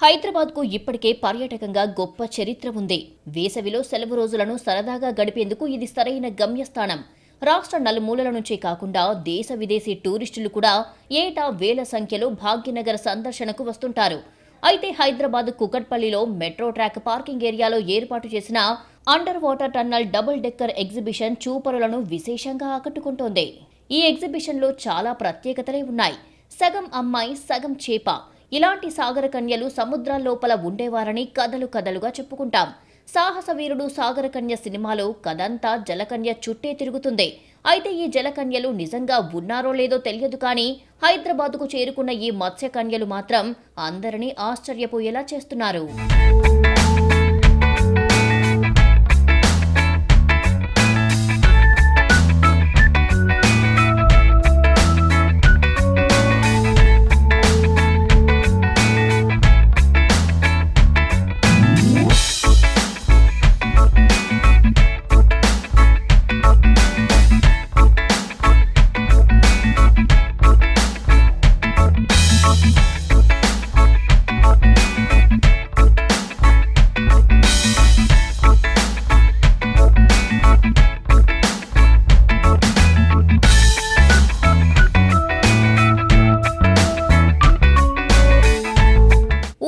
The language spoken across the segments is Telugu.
హైదరాబాద్కు ఇప్పటికే పర్యాటకంగా గొప్ప చరిత్ర ఉంది. వేసవిలో సెలవు రోజులను సరదాగా గడిపేందుకు ఇది సరైన గమ్యస్థానం. రాష్ట్ర నలుమూలల నుంచే కాకుండా దేశ విదేశీ టూరిస్టులు కూడా ఏటా వేల సంఖ్యలో భాగ్యనగర్ సందర్శనకు వస్తుంటారు. అయితే హైదరాబాద్ కుకట్పల్లిలో మెట్రో ట్రాక్ పార్కింగ్ ఏరియాలో ఏర్పాటు చేసిన under water tunnel double decker exhibition చూపరులను విశేషంగా ఆకట్టుకుంటోంది. ఈ ఎగ్జిబిషన్లో చాలా ప్రత్యేకతలే ఉన్నాయి. సగం అమ్మాయి సగం చేప, ఇలాంటి సాగర కన్యలు సముద్రాల్లోపల ఉండేవారని కథలుగా చెప్పుకుంటాం. సాహస వీరుడు సాగర కన్య సినిమాలో కథంతా జలకన్య చుట్టే తిరుగుతుంది. అయితే ఈ జలకన్యలు నిజంగా ఉన్నారో లేదో తెలియదు, కానీ హైదరాబాద్కు చేరుకున్న ఈ మత్స్యకన్యలు మాత్రం అందరినీ ఆశ్చర్యపోయేలా చేస్తున్నారు.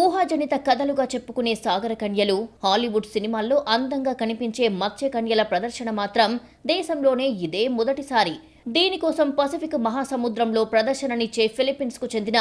ఊహాజనిత కథలుగా చెప్పుకునే సాగర కన్యలు, హాలీవుడ్ సినిమాల్లో అందంగా కనిపించే మత్స్య కన్యల ప్రదర్శన మాత్రం దేశంలోనే ఇదే మొదటిసారి. దీనికోసం పసిఫిక్ మహాసముద్రంలో ప్రదర్శననిచ్చే ఫిలిప్పీన్స్ కు చెందిన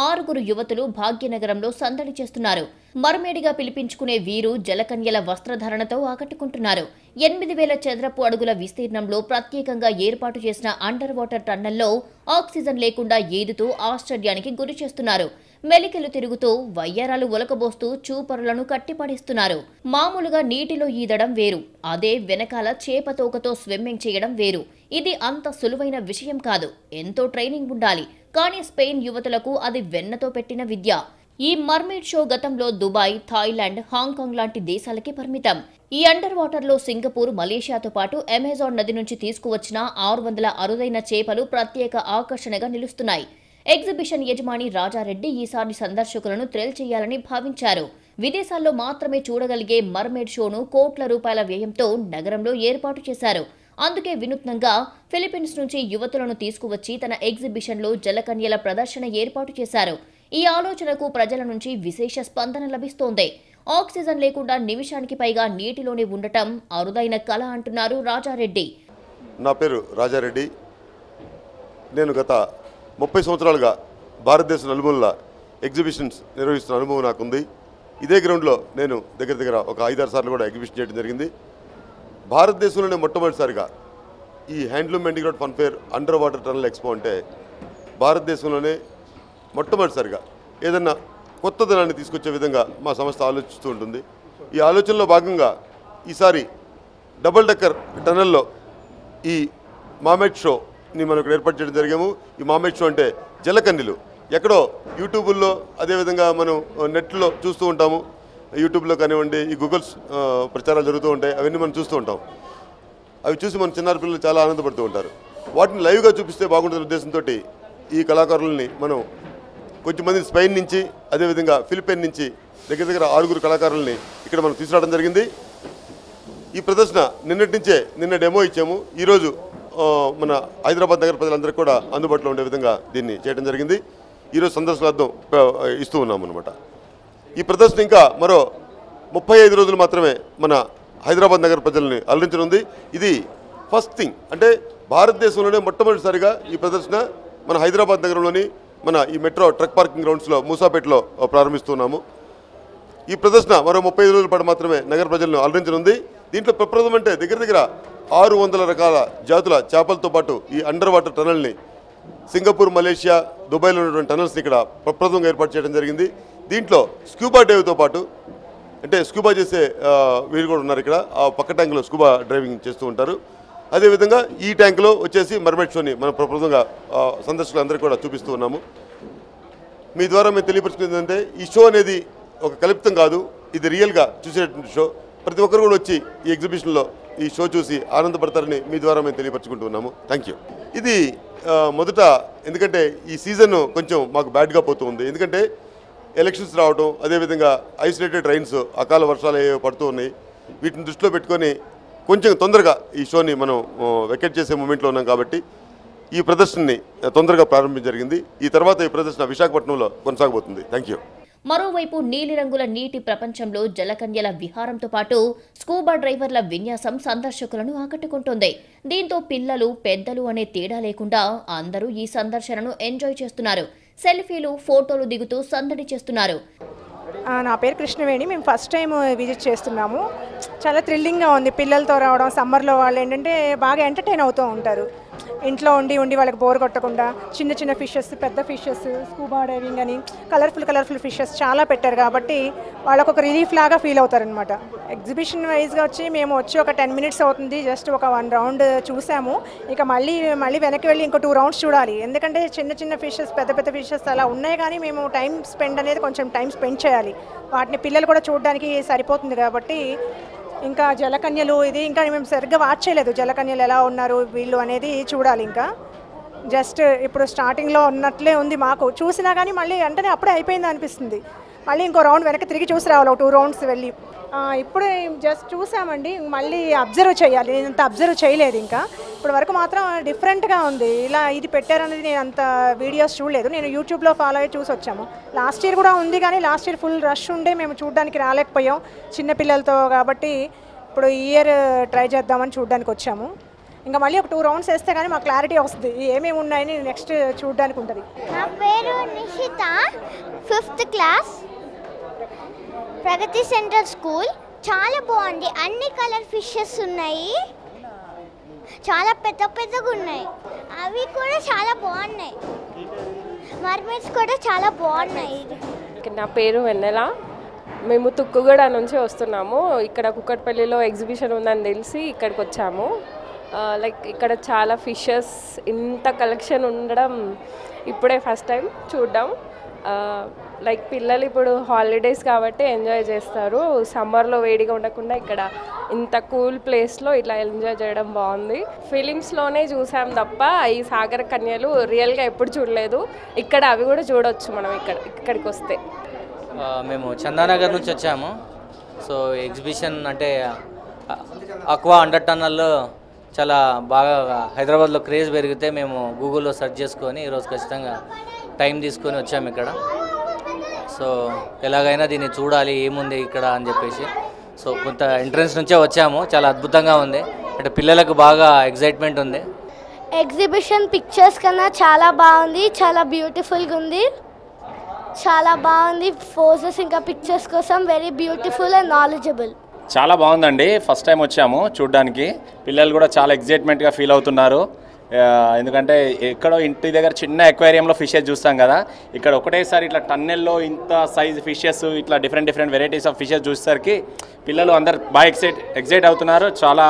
6 యువతులు భాగ్యనగరంలో సందడి చేస్తున్నారు. మర్మేడిగా పిలిపించుకునే వీరు జలకన్యల వస్త్రధారణతో ఆకట్టుకుంటున్నారు. 8,000 చదరపు అడుగుల విస్తీర్ణంలో ప్రత్యేకంగా ఏర్పాటు చేసిన అండర్ వాటర్ టన్నల్లో ఆక్సిజన్ లేకుండా ఈదుతూ ఆశ్చర్యానికి గురి చేస్తున్నారు. మెలికలు తిరుగుతూ వయ్యారాలు ఒలకబోస్తూ చూపరులను కట్టిపడేస్తున్నారు. మామూలుగా నీటిలో ఈదడం వేరు, అదే వెనకాల చేపతోకతో స్విమ్మింగ్ చేయడం వేరు. ఇది అంత సులువైన విషయం కాదు. ఎంతో ట్రైనింగ్ ఉండాలి. కానీ స్పెయిన్ యువతులకు అది వెన్నతో పెట్టిన విద్య. ఈ మర్మేడ్ షో గతంలో దుబాయ్, థాయిలాండ్, హాంకాంగ్ లాంటి దేశాలకి పరిమితం. ఈ అండర్ వాటర్ లో సింగపూర్, మలేషియాతో పాటు అమెజాన్ నది నుంచి తీసుకువచ్చిన 600 అరుదైన చేపలు ప్రత్యేక ఆకర్షణగా నిలుస్తున్నాయి. ఎగ్జిబిషన్ యజమాని రాజారెడ్డి ఈసారి సందర్శకులను థ్రిల్ చేయాలని భావించారు. విదేశాల్లో మాత్రమే చూడగలిగే మర్మేడ్ షోను కోట్ల రూపాయల వ్యయంతో నగరంలో ఏర్పాటు చేశారు. అందుకే వినూత్నంగా ఫిలిప్పీన్స్ నుంచి యువతులను తీసుకువచ్చి తన ఎగ్జిబిషన్లో జలకన్యల ప్రదర్శన ఏర్పాటు చేశారు. ఈ ఆలోచనకు ప్రజల నుంచి విశేష స్పందన లభిస్తోంది. ఆక్సిజన్ లేకుండా నిమిషానికి పైగా నీటిలోనే ఉండటం అరుదైన కళ అంటున్నారు రాజారెడ్డి. నా పేరు రాజారెడ్డి. నేను గత 30 సంవత్సరాలుగా భారతదేశ నలుమూలల ఎగ్జిబిషన్స్ నిర్వహిస్తున్న అనుభవం నాకుంది. ఇదే గ్రౌండ్లో నేను దగ్గర ఒక 5-6 సార్లు కూడా ఎగ్జిబిషన్ చేయడం జరిగింది. భారతదేశంలోనే మొట్టమొదటిసారిగా ఈ handloom handicraft fun fair under water tunnel expo అంటే భారతదేశంలోనే మొట్టమొదటిసారిగా ఏదన్నా కొత్తదనాన్ని తీసుకొచ్చే విధంగా మా సంస్థ ఆలోచిస్తూ ఉంటుంది. ఈ ఆలోచనలో భాగంగా ఈసారి డబుల్ డెక్కర్ టనల్లో ఈ మామెట్ షోని మనం ఇక్కడ ఏర్పాటు చేయడం జరిగాము. ఈ మామెట్ షో అంటే జలకన్యలు ఎక్కడో యూట్యూబుల్లో, అదేవిధంగా మనం నెట్లో చూస్తూ ఉంటాము. యూట్యూబ్లో కానివ్వండి, ఈ గూగుల్స్ ప్రచారాలు జరుగుతూ ఉంటాయి. అవన్నీ మనం చూస్తూ ఉంటాం. అవి చూసి మన చిన్నారి పిల్లలు చాలా ఆనందపడుతూ ఉంటారు. వాటిని లైవ్గా చూపిస్తే బాగుంటుందనే ఉద్దేశంతో ఈ కళాకారులని మనం కొంచెంమంది స్పెయిన్ నుంచి, అదేవిధంగా ఫిలిప్పైన్ నుంచి దగ్గర 6 కళాకారులని ఇక్కడ మనం తీసుకురావడం జరిగింది. ఈ ప్రదర్శన నిన్న డెమో ఇచ్చాము. ఈరోజు మన హైదరాబాద్ నగర ప్రజలందరికీ కూడా అందుబాటులో ఉండే విధంగా దీన్ని చేయడం జరిగింది. ఈరోజు సందర్శనార్థం ఇస్తూ ఉన్నాము అనమాట. ఈ ప్రదర్శన ఇంకా మరో 35 రోజులు మాత్రమే మన హైదరాబాద్ నగర ప్రజల్ని అలరించనుంది. ఇది ఫస్ట్ థింగ్, అంటే భారతదేశంలోనే మొట్టమొదటిసారిగా ఈ ప్రదర్శన మన హైదరాబాద్ నగరంలోని మన ఈ మెట్రో ట్రక్ పార్కింగ్ గ్రౌండ్స్లో మూసాపేటలో ప్రారంభిస్తున్నాము. ఈ ప్రదర్శన మరో 35 రోజుల పాటు మాత్రమే నగర ప్రజలను అలరించనుంది. దీంట్లో ప్రప్రథం అంటే దగ్గర 600 రకాల జాతుల చేపలతో పాటు ఈ అండర్ వాటర్ టనల్ని సింగపూర్, మలేషియా, దుబాయ్లో ఉన్నటువంటి టనల్స్ని ఇక్కడ ప్రప్రథమంగా ఏర్పాటు చేయడం జరిగింది. దీంట్లో స్క్యూబా డైవ్తో పాటు, అంటే స్క్యూబా చేసే వీరు కూడా ఉన్నారు ఇక్కడ. ఆ పక్క ట్యాంకులో స్క్యూబా డ్రైవింగ్ చేస్తూ ఉంటారు. అదేవిధంగా ఈ ట్యాంకులో వచ్చేసి మర్మెడ్ షోని మనం ప్రప్రథమంగా సందర్శకులందరికీ కూడా చూపిస్తూ ఉన్నాము. మీ ద్వారా మేము తెలియపరుచుకునేది ఏంటంటే ఈ షో అనేది ఒక కల్పితం కాదు, ఇది రియల్గా చూసేటువంటి షో. ప్రతి ఒక్కరు కూడా వచ్చి ఈ ఎగ్జిబిషన్లో ఈ షో చూసి ఆనందపడతారని మీ ద్వారా మేము తెలియపరచుకుంటున్నాము. Thank you. ఇది మొదట ఎందుకంటే ఈ సీజన్ కొంచెం మాకు బ్యాడ్గా పోతూ ఉంది. ఎందుకంటే ఎలక్షన్స్ రావడం, అదేవిధంగా ఐసోలేటెడ్ రైన్స్, అకాల వర్షాలు ఏవో పడుతూ ఉన్నాయి. వీటిని దృష్టిలో పెట్టుకొని కొంచెం తొందరగా ఈ షోని మనం వెకెట్ చేసే మూమెంట్లో ఉన్నాం కాబట్టి ఈ ప్రదర్శనని తొందరగా ప్రారంభించడం జరిగింది. ఈ తర్వాత ఈ ప్రదర్శన విశాఖపట్నంలో కొనసాగబోతుంది. Thank you. మరోవైపు నీలిరంగుల నీటి ప్రపంచంలో జలకన్యల విహారంతో పాటు స్కూబా డ్రైవర్ల విన్యాసం సందర్శకులను ఆకట్టుకుంటోంది. దీంతో పిల్లలు, పెద్దలు అనే తేడా లేకుండా అందరూ ఈ సందర్శనను ఎంజాయ్ చేస్తున్నారు. సెల్ఫీలు, ఫోటోలు దిగుతూ సందడి చేస్తున్నారు. నా పేరు కృష్ణవేణి. మేము ఫస్ట్ టైం విజిట్ చేస్తున్నాము. చాలా థ్రిల్లింగ్గా ఉంది. పిల్లలతో రావడం, సమ్మర్లో వాళ్ళు ఏంటంటే బాగా ఎంటర్టైన్ అవుతూ ఉంటారు. ఇంట్లో ఉండి వాళ్ళకి బోర్ కొట్టకుండా చిన్న చిన్న ఫిషెస్, పెద్ద ఫిషెస్, స్కూబా డైవింగ్ అని కలర్ఫుల్ ఫిషెస్ చాలా పెట్టారు కాబట్టి వాళ్ళకు ఒక రిలీఫ్ లాగా ఫీల్ అవుతారనమాట. ఎగ్జిబిషన్ వైజ్గా మేము వచ్చి ఒక 10 minutes అవుతుంది. జస్ట్ ఒక 1 round చూసాము. ఇక మళ్ళీ వెనక్కి వెళ్ళి ఇంకో 2 rounds చూడాలి. ఎందుకంటే చిన్న ఫిషెస్, పెద్ద ఫిషెస్ అలా ఉన్నాయి కానీ మేము కొంచెం టైం స్పెండ్ చేయాలి. వాటిని పిల్లలు కూడా చూడడానికి సరిపోతుంది కాబట్టి ఇంకా జలకన్యలు ఇంకా మేము సరిగ్గా వాచ్ చేయలేదు. జలకన్యలు ఎలా ఉన్నారు వీళ్ళు అనేది చూడాలి. ఇంకా జస్ట్ ఇప్పుడు స్టార్టింగ్లో ఉన్నట్లే ఉంది మాకు. చూసినా కానీ మళ్ళీ వెంటనే అప్పుడే అయిపోయింది అనిపిస్తుంది. మళ్ళీ ఇంకో రౌండ్ వెనక్కి తిరిగి చూసి రావాలి, 2 rounds వెళ్ళి. ఇప్పుడే జస్ట్ చూసామండి. మళ్ళీ అబ్జర్వ్ చేయాలి. నేను అంత అబ్జర్వ్ చేయలేదు. ఇంకా ఇప్పటి వరకు మాత్రం డిఫరెంట్గా ఉంది. ఇలా ఇది పెట్టారనేది నేను అంత వీడియోస్ చూడలేదు. నేను యూట్యూబ్లో ఫాలో అయ్యి చూసి వచ్చాము. లాస్ట్ ఇయర్ కూడా ఉంది కానీ లాస్ట్ ఇయర్ ఫుల్ రష్ ఉండే మేము చూడడానికి రాలేకపోయాం చిన్నపిల్లలతో కాబట్టి. ఇప్పుడు ఈ ఇయర్ ట్రై చేద్దామని చూడడానికి వచ్చాము. ఇంకా మళ్ళీ ఒక 2 rounds వేస్తే కానీ మాకు క్లారిటీ వస్తుంది ఏమేమి ఉన్నాయని నెక్స్ట్ చూడడానికి ఉంటుంది. నా పేరు నిషిత, 5th class, ప్రగతి సెంట్రల్ స్కూల్. చాలా బాగుంది. అన్ని కలర్ ఫిషెస్ ఉన్నాయి. చాలా పెద్దగా ఉన్నాయి. అవి కూడా చాలా బాగున్నాయి. మర్మెడ్స్ కూడా చాలా బాగున్నాయి. నా పేరు వెన్నెల. మేము తుక్కుగూడ నుంచి వస్తున్నాము. ఇక్కడ కుక్కట్పల్లిలో ఎగ్జిబిషన్ ఉందని తెలిసి ఇక్కడికి వచ్చాము. ఇక్కడ చాలా ఫిషెస్, ఇంత కలెక్షన్ ఉండడం ఇప్పుడే ఫస్ట్ టైం చూడడం. పిల్లలు ఇప్పుడు హాలిడేస్ కాబట్టి ఎంజాయ్ చేస్తారు. సమ్మర్లో వేడిగా ఉండకుండా ఇక్కడ ఇంత కూల్ ప్లేస్లో ఇట్లా ఎంజాయ్ చేయడం బాగుంది. ఫిలిమ్స్లోనే చూసాం తప్ప ఈ సాగర కన్యలు రియల్గా ఎప్పుడు చూడలేదు. ఇక్కడ అవి కూడా చూడవచ్చు మనం ఇక్కడికి వస్తే. మేము చందానగర్ నుంచి వచ్చాము. సో ఎగ్జిబిషన్ అంటే అక్వా అండర్ టన్నల్లో చాలా బాగా హైదరాబాద్లో క్రేజ్ పెరిగితే మేము గూగుల్లో సెర్చ్ చేసుకొని ఈరోజు ఖచ్చితంగా టైం తీసుకొని వచ్చాము ఇక్కడ. సో ఎలాగైనా దీన్ని చూడాలి ఏముంది ఇక్కడ అని చెప్పేసి సో కొంత ఎంట్రన్స్ నుంచే వచ్చాము. చాలా అద్భుతంగా ఉంది. అంటే పిల్లలకు బాగా ఎగ్జైట్మెంట్ ఉంది. ఎగ్జిబిషన్ పిక్చర్స్ కన్నా చాలా బాగుంది. చాలా బ్యూటిఫుల్గా ఉంది. చాలా బాగుంది. ఫోటోస్ ఇంకా పిక్చర్స్ కోసం వెరీ బ్యూటిఫుల్ అండ్ నాలెడ్జబుల్. చాలా బాగుందండి. ఫస్ట్ టైం వచ్చాము చూడడానికి. పిల్లలు కూడా చాలా ఎగ్జైట్మెంట్గా ఫీల్ అవుతున్నారు. ఎందుకంటే ఎక్కడో ఇంటి దగ్గర చిన్న అక్వేరియంలో ఫిషెస్ చూస్తాం కదా, ఇక్కడ ఒకటేసారి ఇట్లా టన్నెల్లో ఇంత సైజ్ ఫిషెస్, ఇట్లా డిఫరెంట్ వెరైటీస్ ఆఫ్ ఫిషెస్ చూసేసరికి పిల్లలు అందరు బాగా ఎగ్జైట్ అవుతున్నారు. చాలా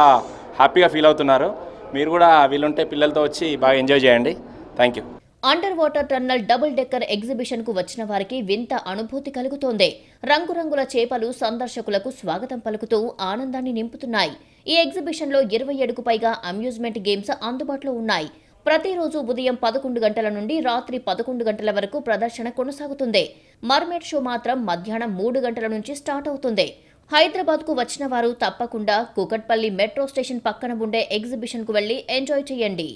హ్యాపీగా ఫీల్ అవుతున్నారు. మీరు కూడా వీలుంటే పిల్లలతో వచ్చి బాగా ఎంజాయ్ చేయండి. Thank you. Under water tunnel double decker exhibition కు వచ్చిన వారికి వింత అనుభూతి కలుగుతోంది. రంగురంగుల చేపలు సందర్శకులకు స్వాగతం పలుకుతూ ఆనందాన్ని నింపుతున్నాయి. ఈ ఎగ్జిబిషన్లో 27కు పైగా అమ్యూజ్మెంట్ గేమ్స్ అందుబాటులో ఉన్నాయి. ప్రతిరోజు ఉదయం 11 గంటల నుండి రాత్రి 11 గంటల వరకు ప్రదర్శన కొనసాగుతుంది. మర్మెడ్ షో మాత్రం మధ్యాహ్నం 3 గంటల నుంచి స్టార్ట్ అవుతుంది. హైదరాబాద్కు వచ్చిన వారు తప్పకుండా కూకట్పల్లి మెట్రో స్టేషన్ పక్కన ఉండే ఎగ్జిబిషన్కు వెళ్లి ఎంజాయ్ చేయండి.